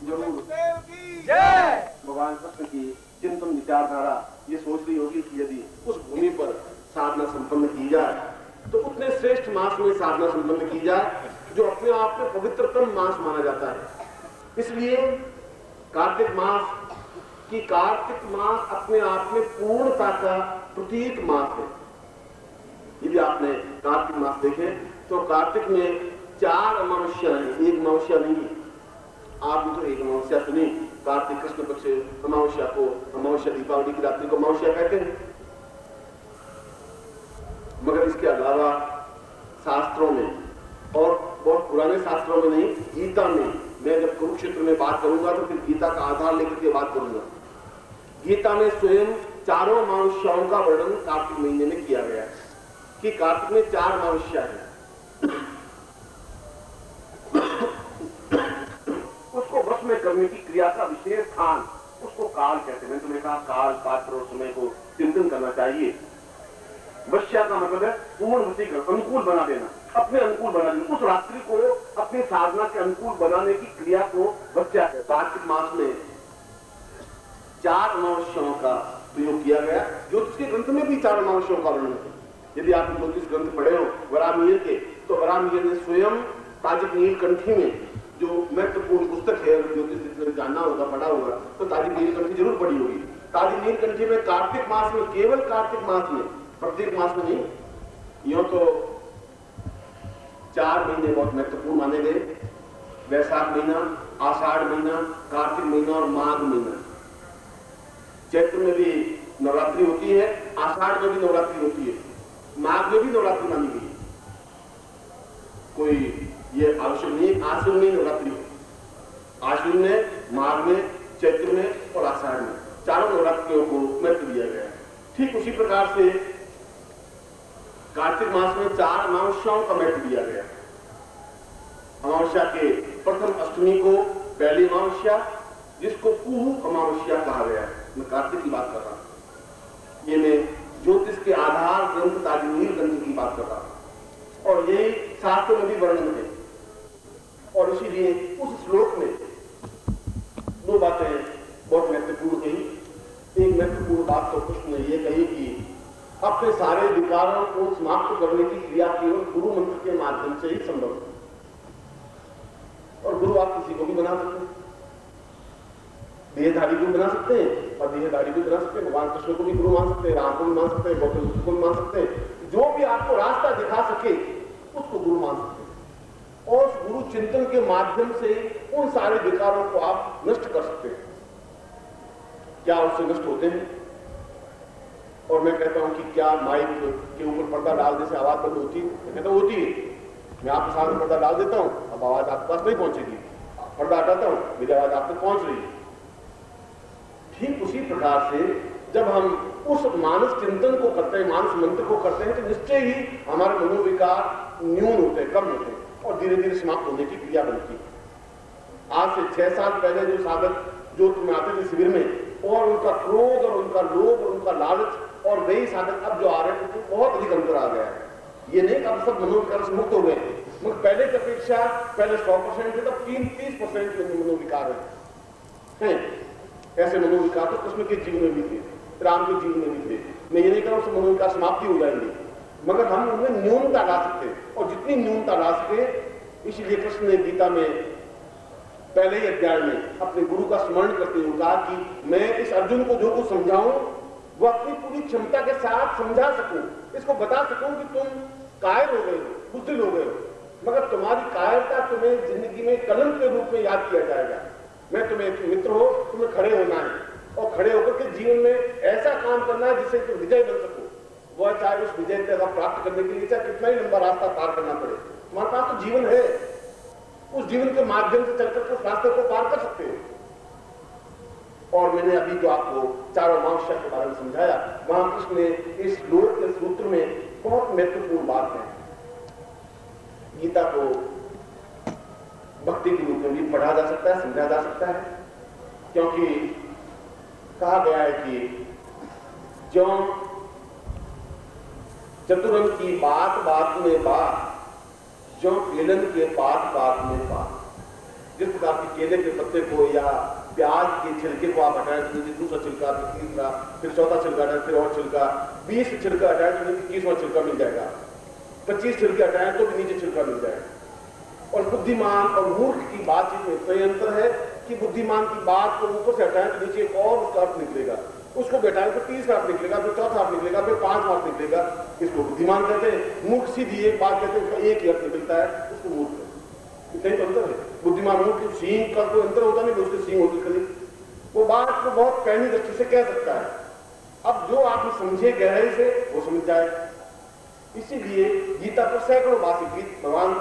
जरूर जय। भगवान कृष्ण की चिंतन विचारधारा ये सोच रही होगी कि यदि उस भूमि पर साधना संपन्न की जाए तो उतने श्रेष्ठ मास में साधना संपन्न की जाए जो अपने आप में पवित्रतम मास माना जाता है। इसलिए कार्तिक मास अपने आप में पूर्णता का प्रतीक मास है। यदि आपने कार्तिक मास देखे तो कार्तिक में 4 अमावस्या है, एक अमावस्या नहीं है। आपने तो एक अमावस्या सुनी, कार्तिक कृष्ण पक्ष अमावस्या को, अमावस्या दीपावली की रात्रि को अमावस्या कहते हैं। मगर इसके अलावा शास्त्रों में, और बहुत पुराने शास्त्रों में नहीं, गीता में, मैं जब कुरुक्षेत्र में बात करूंगा तो फिर गीता का आधार लेकर के बात करूंगा। गीता में स्वयं 4 अमावस्याओं का वर्णन कार्तिक महीने में किया गया है कि कार्तिक में 4 अमावस्या है। उसको वश में करने की क्रिया का विशेष स्थान, उसको काल कहते हैं। मैंने तुम्हें कहा काल, पात्र और समय को चिंतन करना चाहिए। वश्या का मतलब है पूर्ण वशीकरण, अनुकूल बना देना, अपने अनुकूल बना देना। उस रात्रि को अपनी साधना के अनुकूल बनाने की क्रिया को वश्या है। कार्तिक मास में 4 अमावस्याओं का प्रयोग किया गया। ज्योतिष के ग्रंथ में भी 4 अमावस्याओं का वर्णन है। यदि आप ज्योतिष ग्रंथ पढ़े हो वराहमिहिर के, तो वराहमिहिर ने स्वयं ताजिक नीलकंठी में, जो महत्वपूर्ण पुस्तक है, ज्योतिष जिसने जानना होगा, पढ़ा होगा, तो ताजिक नीलकंठी जरूर पढ़ी होगी। ताजिक नीलकंठी में कार्तिक मास में, केवल कार्तिक मास में, प्रत्येक मास में नहीं, यूं तो 4 महीने बहुत महत्वपूर्ण माने गए। वैशाख महीना, आषाढ़ महीना, कार्तिक महीना और माघ महीना। चैत्र में भी नवरात्रि होती है, आषाढ़ में भी नवरात्रि होती है, माघ में भी नवरात्रि मानी गई। कोई ये आवश्यक नहीं आश्विन में नवरात्रि हो। आश्विन में, माघ में, चैत्र में और आषाढ़ में 4 नवरात्रियों को महत्व दिया गया है। ठीक उसी प्रकार से कार्तिक मास में 4 अमावस्याओं का महत्व दिया गया। अमावस्या के प्रथम अष्टमी को पहली अमावस्या, जिसको कुहू अमावस्या कहा गया है। मैं कार्तिक की बात कर रहा हूं। ये मैं ज्योतिष के आधार ग्रंथ ताजिक नीलकंठी की बात कर रहा हूं, और यही शास्त्र में भी वर्णन है। और इसीलिए उस श्लोक में 2 बातें बहुत महत्वपूर्ण कही। एक महत्वपूर्ण बात तो कृष्ण ने यह कही कि अपने सारे विकारों को समाप्त करने की क्रिया केवल गुरु मंत्र के माध्यम से ही संभव है। और गुरु आप किसी को भी बना सकते हैं, देहधारी को बना सकते हैं और देहधारी को बना सकते हैं। भगवान कृष्ण को भी गुरु मान सकते हैं, राम को भी मान सकते हैं, गौतम बुद्ध को भी मान सकते हैं। जो भी आपको रास्ता दिखा सके उसको गुरु मान सकते हैं, और उस गुरु चिंतन के माध्यम से उन सारे विकारों को आप नष्ट कर सकते हैं। क्या उससे नष्ट होते हैं? और मैं कहता हूं कि क्या माइक के ऊपर पर्दा डालने से आवाज बंद होती है? मैं कहता हूं होती है। मैं आपके सामने पर्दा डाल देता हूं, अब आवाज आपके पास नहीं पहुंचेगी। पर्दा हटाता हूं, मेरी आवाज आप तक पहुंच रही है। ठीक उसी प्रकार से जब हम उस मानस चिंतन को करते हैं, मानस मंत्र को करते हैं, तो निश्चय ही हमारे मनोविकार न्यून होते हैं, कम होते हैं, और धीरे धीरे समाप्त होने की क्रिया बनती है। आज से 6 साल पहले जो साधक ज्योति में आते थे शिविर में, और उनका क्रोध और उनका लोभ और उनका लालच, और वही साधक अब जो आ रहे थे, तो बहुत अधिक अंतर आ गया है। ये नहीं कि अब सब मनोविकार से मुक्त हो गए, मगर पहले की अपेक्षा पहले 100% थे, तब 30% मनोविकार है। ऐसे मनोविकार तो कृष्ण के जीवन में भी थे, राम के जीवन में भी थे। मैं ये नहीं कह रहा हूं मनोविकार समाप्ति हो जाएंगे, मगर हम उनमें न्यूनता ला सकते हैं, और जितनी न्यूनता ला सके, इसलिए कृष्ण ने गीता में पहले ही अध्याय में अपने गुरु का स्मरण करते हुए कहा कि मैं इस अर्जुन को जो कुछ समझाऊं वो अपनी पूरी क्षमता के साथ समझा सकूं, इसको बता सकूं कि तुम कायर हो गए हो, बुद्धिल हो गए हो, मगर तुम्हारी कायरता तुम्हें जिंदगी में कलंक के रूप में याद किया जाएगा। मैं तुम्हें एक मित्र हो, तुम्हें खड़े होना है, और खड़े होकर के जीवन में ऐसा काम करना है जिससे तुम विजय बन सको। वह चाहे उस विजय का प्राप्त करने के लिए चाहे कितना ही लंबा रास्ता पार करना पड़े, तुम्हारे पास तो जीवन है, उस जीवन के माध्यम से चलकर उस रास्ते को पार कर सकते हो। और मैंने अभी जो आपको 4 अमावस्या के बारे में समझाया, वहां कृष्ण ने इस श्लोक के सूत्र में बहुत महत्वपूर्ण बात है। गीता को भक्ति के रूप में भी पढ़ा जा सकता है, समझा जा सकता है, क्योंकि कहा गया है कि जो चतुरन की बात बात में बात, जो केलन के बात बात में बात। जिस प्रकार के केले के पत्ते को या प्याज के छिलके को आप हटाएं तो नीचे दूसरा छिलका, फिर तीसरा, फिर चौथा छिलका हटाएं, फिर और छिलका, 20 छिलका हटाएं तो नीचे 21वां छिलका मिल जाएगा, 25 छिलके हटाएं तो भी नीचे छिलका मिल जाएगा। और बुद्धिमान और मूर्ख की बातचीत में इतना अंतर है कि बुद्धिमान की बात को ऊपर से हटाएं तो नीचे एक और उसका अर्थ निकलेगा, उसको बैठाएं तो 30 अर्थ निकलेगा, फिर चौथा अर्थ निकलेगा, फिर 5 अर्थ निकलेगा। इसको बुद्धिमान कहते हैं। मूर्ख सीधी एक बात कहते हैं, उसका एक ही अर्थ निकलता है, उसको मूर्ख कहते हैं। इतना ही अंतर है। बुद्धिमान मूर्ख सींग का कोई अंतर होता नहीं, उसके सींग होती खड़ी, वो बात को बहुत पैनी दृष्टि से कह सकता है। अब जो आप समझे गहराई से वो समझ जाए। इसीलिए गीता पर सैकड़ों भाष्य, भगवान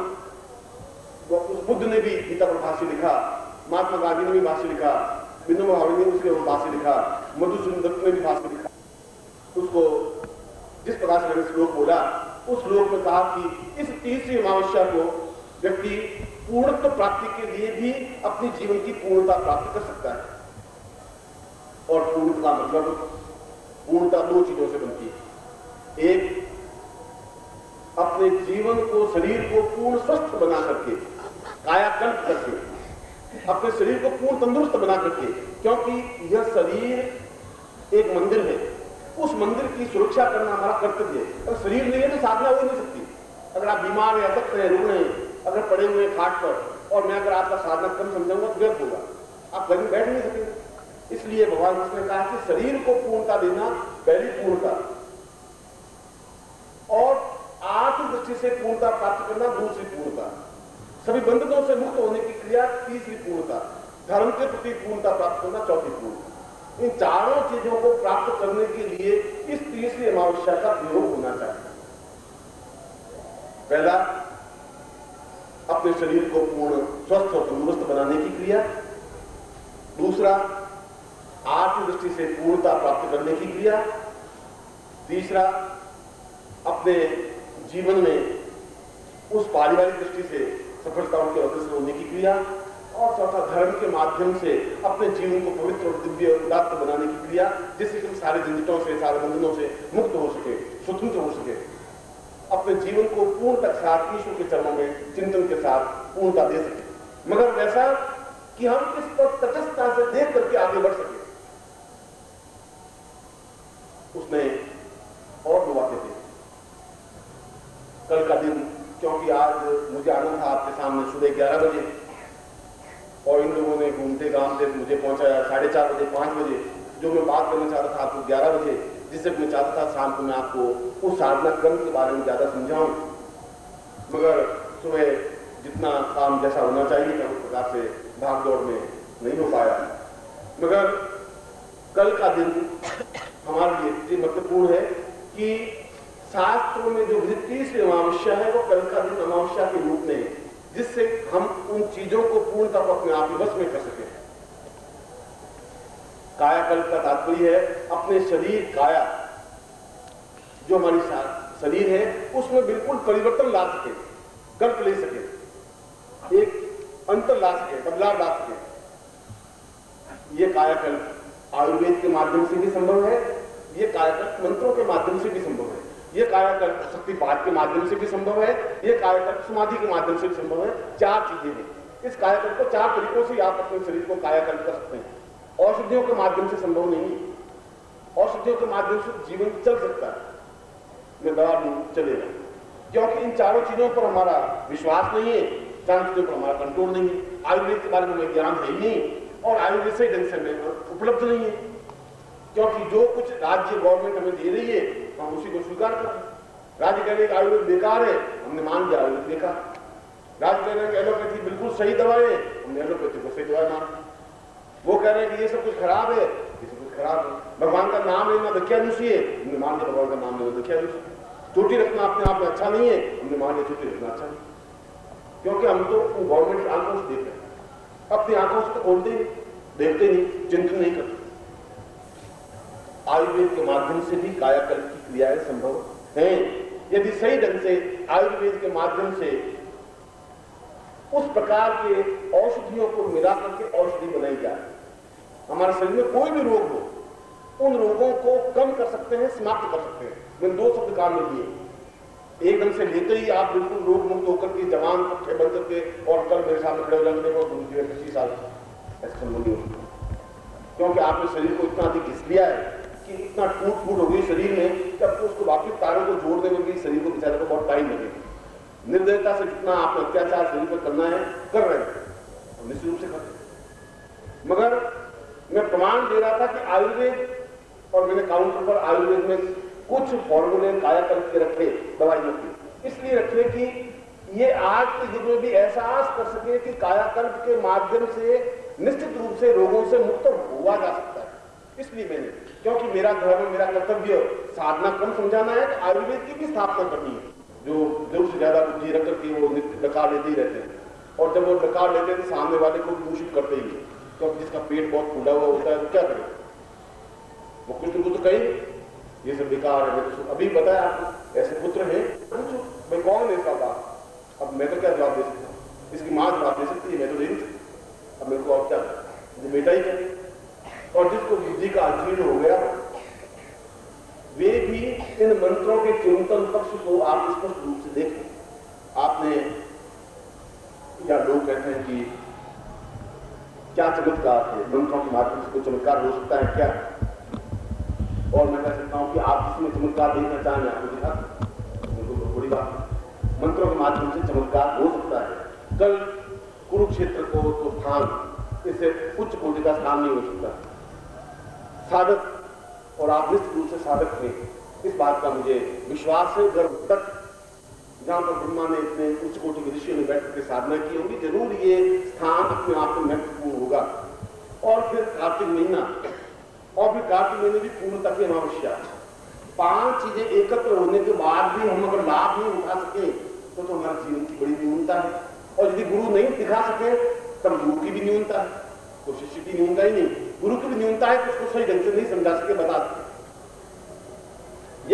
बुद्ध ने भी गीता पर भाष्य लिखा, महात्मा गांधी ने भी भाष्य लिखा, विनोबा भावे ने उसके भाष्य लिखा, मधुसूदन दत्त ने भी भाष्य लिखा। उसको जिस प्रकार से मैंने श्लोक बोला, उस श्लोक में कहा कि इस तीसरी अमावस्या को व्यक्ति पूर्णत्व प्राप्ति के लिए भी अपनी जीवन की पूर्णता प्राप्त कर सकता है। और पूर्णता मतलब पूर्णता 2 चीजों से बनती है। एक, अपने जीवन को, शरीर को पूर्ण स्वस्थ बना करके, कायाकल्प करके, अपने शरीर को पूर्ण तंदुरुस्त बना करके, क्योंकि यह शरीर एक मंदिर है, उस मंदिर की सुरक्षा करना हमारा कर्तव्य है। अगर शरीर नहीं है तो साधना हो नहीं सकती। अगर आप बीमार हैं, असक्त हैं, रो रहे हैं, अगर पड़े हुए खाट पर, और मैं अगर आपका साधना कम समझाऊंगा तो व्यर्थ होगा, आप कहीं बैठ नहीं सकेंगे। इसलिए भगवान कृष्ण ने कहा कि शरीर को पूर्णता देना पहली पूर्णता, और आत्म दृष्टि से पूर्णता प्राप्त करना दूसरी पूर्णता, सभी बंधनों से मुक्त होने की क्रिया तीसरी पूर्णता, धर्म के प्रति पूर्णता प्राप्त करना चौथी पूर्णता। इन चारों चीजों को प्राप्त करने के लिए इस तीसरी अमावस्या का प्रयोग होना चाहिए। पहला, अपने शरीर को पूर्ण स्वस्थ और तंदुरुस्त बनाने की क्रिया। दूसरा, आत्म दृष्टि से पूर्णता प्राप्त करने की क्रिया। तीसरा, अपने जीवन में उस पारिवारिक दृष्टि से सफलताओं के अग्रसर होने की क्रिया। और चौथा, धर्म के माध्यम से अपने जीवन को पवित्र और दिव्य उदात्त बनाने की क्रिया, जिससे कि सारे झंझटों से, सारे बंधनों से मुक्त हो सके, स्वतंत्र हो सके, अपने जीवन को पूर्णता के साथ ईश्वर के चरणों में चिंतन के साथ पूर्णता दे सके, मगर वैसा कि हम इस पर तटस्थता से देख करके आगे बढ़ सके। उसने और 2 बातें दी। कल का दिन, क्योंकि आज मुझे आना था आपके सामने सुबह 11 बजे, और इन लोगों ने घूमते घामते मुझे पहुंचाया 4:30 बजे, 5 बजे। जो मैं बात करना चाहता था आपको 11 बजे, जिससे मैं चाहता था शाम को मैं आपको उस साधना क्रम के बारे में ज्यादा समझाऊं, मगर सुबह जितना काम जैसा होना चाहिए था उस प्रकार से भाग दौड़ में नहीं हो पाया। मगर कल का दिन हमारे लिए महत्वपूर्ण है कि शास्त्रों में जो तीसरी अमावस्या है वो कल का दिन अमावस्या के रूप में है, जिससे हम उन चीजों को पूर्णता को अपने आप ही वश में कर सके। कायाकल्प का तात्पर्य है अपने शरीर, काया जो हमारी शरीर है उसमें बिल्कुल परिवर्तन ला सके, कल्प ले सके, एक अंतर ला सके, बदलाव ला सके। यह कायाकल्प आयुर्वेद के माध्यम से भी संभव है, यह कायाकल्प मंत्रों के माध्यम से भी संभव है, यह कायाकल्प शक्तिपात के माध्यम से भी संभव है, यह कायाकल्प समाधि के माध्यम से भी संभव है। 4 चीजें हैं। इस कायाकल्प को 4 तरीकों से आप अपने शरीर को कायाकल्प कर सकते हैं। औषधियों के माध्यम से संभव नहीं है। औषधियों के माध्यम से जीवन चल सकता है, मैं दवा लूं चलेगा, क्योंकि इन 4 चीजों पर हमारा विश्वास नहीं है, 4 चीजों पर हमारा कंट्रोल नहीं है। आयुर्वेद के बारे में हमें ज्ञान है ही नहीं, और आयुर्वेद से ढंग से हमें उपलब्ध नहीं है, क्योंकि जो कुछ राज्य गवर्नमेंट हमें दे रही है हम उसी को स्वीकार करते हैं। राज्य कह रहे हैं आयुर्वेद बेकार है, हमने मान लिया आयुर्वेद बेकार। राज्य कह रहे हैं एलोपैथी बिल्कुल सही दवाएं है, हमने एलोपैथी को सही दवाएं मान। वो कह रहे हैं कि ये सब कुछ खराब है, ये सब कुछ खराब है। भगवान का नाम लेना दख्यानुषी है, हमने मान लिया भगवान का नाम लेना दख्यानुषी। चोटी रखना अपने आप में अच्छा नहीं है, हमने मान लिया चोटी रखना अच्छा नहीं, क्योंकि हम तो गवर्नमेंट की आंखों से देखते हैं, अपनी आंखों से तो खोलते नहीं, देखते नहीं, चिंतन नहीं करते। आयुर्वेद के माध्यम से भी कायाकल्प की क्रियाएं संभव हैं, यदि सही ढंग से आयुर्वेद के माध्यम से उस प्रकार के औषधियों को मिला करके औषधि बनाई जाए। हमारे शरीर में कोई भी रोग हो, उन रोगों को कम कर सकते हैं, समाप्त कर सकते हैं। मैंने 2 शब्द काम में लिए, एकदम से लेते ही आप बिल्कुल रोग मुक्त होकर के जवान पट्टे बन करके और कल मेरे सामने खड़े हो जाएंगे, देखो गुरु जी 25 साल ऐसा संभव नहीं होता, क्योंकि आपने शरीर को इतना अधिक घिस लिया है कि इतना टूट फूट हो गई शरीर में कि आपको उसको वापिस तारों को जोड़ने में भी शरीर को बेचारे को बहुत टाइम लगेगा। निर्दयता से जितना आपने अत्याचार शरीर पर करना है कर रहे हैं, निश्चित रूप से कर रहे हैं। मगर मैं प्रमाण दे रहा था कि आयुर्वेद, और मैंने काउंटर पर आयुर्वेद में कुछ फॉर्मूले कायाकल्प के रखे दवाइयों के, इसलिए रखे कि ये आज के युग में भी एहसास कर सके कि कायाकल्प के माध्यम से निश्चित रूप से रोगों से मुक्त हुआ जा सकता है। इसलिए मैंने, क्योंकि मेरा धर्म, मेरा कर्तव्य साधना कम समझाना है, तो आयुर्वेद की भी स्थापना करनी है। जो जरूर से ज्यादा बुद्धि रख करके वो डकार लेते ही रहते हैं, और जब वो डकार लेते हैं तो सामने वाले को दूषित करते ही है, क्योंकि जिसका पेट बहुत फूला हुआ होता है वो क्या करे, वो कुछ तो कहीं ये सब बेकार है। तो अभी बताया आपको ऐसे पुत्र है, पूछो भाई कौन है इसका बाप, अब मैं तो क्या जवाब दे सकता हूँ, इसकी माँ जवाब दे सकती है, मैं तो दे नहीं सकती, अब मेरे को और क्या बेटा ही करे। और जिसको बुद्धि का अजीर्ण हो गया, वे भी इन मंत्रों के चिंतन पक्ष को आप स्पष्ट रूप से देखें। आपने, या लोग कहते हैं कि क्या चमत्कार है, मंत्रों के माध्यम से कोई चमत्कार हो सकता है क्या, और मैं कह सकता हूं कि आप जिसमें चमत्कार देखना चाहें आपको दिखा, तो बड़ी बात है, मंत्रों के माध्यम से चमत्कार हो सकता है। कल कुरुक्षेत्र को तो स्थान, इससे उच्च कोटि का स्थान नहीं हो सकता। साधक, और आप निश्चित रूप से साधक थे, इस बात का मुझे विश्वास है। गर्भ तक जहां पर ब्रह्मा ने इतने उच्च कोटि के ऋषियों ने बैठ करके साधना की होगी, जरूर ये स्थान अपने आप में महत्वपूर्ण होगा। और फिर कार्तिक महीना, और फिर कार्तिक महीने की पूर्णता की अमावस्या, 5 चीजें एकत्र होने के बाद भी हम अगर लाभ नहीं उठा सके तो हमारे जीवन की बड़ी न्यूनता है। और यदि गुरु नहीं दिखा सके तब गुरु की भी न्यूनता है, तो शिष्य की न्यूनता ही नहीं, गुरु की भी न्यूनता है कि उसको सही ढंग से नहीं समझा सके, बता सके।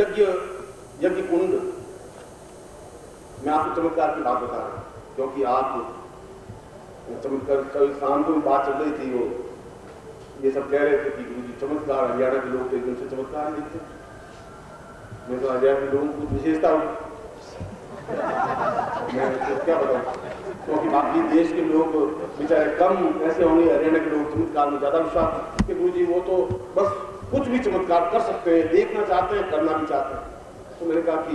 यज्ञ कुंड, मैं आपको चमत्कार की बात बता रहा हूं, क्योंकि आप चमत्कार, कल शाम को भी बात चल रही थी, वो ये सब कह रहे थे कि गुरु जी चमत्कार, हरियाणा के लोग तो एकदम से चमत्कार नहीं दिखते। मैं तो हरियाणा के लोगों को विशेषता हूं, मैं तो क्या बताऊं, क्योंकि बाकी देश के लोग बेचारे कम ऐसे होंगे, हरियाणा के लोग चमत्कार में ज्यादा विश्वास कि गुरु जी वो तो बस कुछ भी चमत्कार कर सकते हैं, देखना चाहते हैं, करना भी चाहते हैं। तो मैंने कहा कि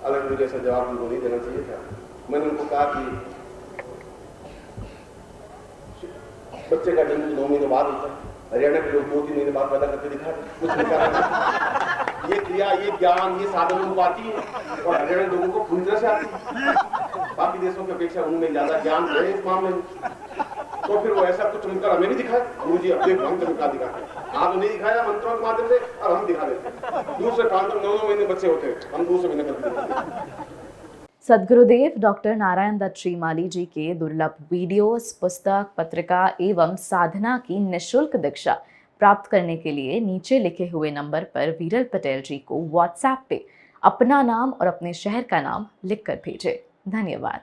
अलग मुझे ऐसा जवाब उनको नहीं देना चाहिए था। मैंने उनको कहा कि बच्चे का जन्म 9 महीने बाद होता है, हरियाणा के लोग 2-3 महीने बाद पैदा करके दिखा कुछ नहीं कर ये क्रिया, ये ज्ञान, ये साधन उनको आती है, और हरियाणा लोगों को पूरी तरह से आती है। बाकी देशों की अपेक्षा उनमें ज्यादा ज्ञान है इस मामले में। तो फिर वो ऐसा कुछ चमत्कार हमें नहीं दिखाया, गुरु जी अपने हम चमत्कार दिखाते, आप नहीं दिखाया मंत्रों के माध्यम से, और हम दिखा देते हैं। दूसरे प्रांत में 9 महीने बच्चे होते हैं, हम दूसरे महीने करते। सद्गुरुदेव डॉक्टर नारायण दत्त श्रीमाली जी के दुर्लभ वीडियोस, पुस्तक, पत्रिका एवं साधना की निःशुल्क दीक्षा प्राप्त करने के लिए नीचे लिखे हुए नंबर पर वीरल पटेल जी को व्हाट्सएप पे अपना नाम और अपने शहर का नाम लिखकर भेजें। धन्यवाद।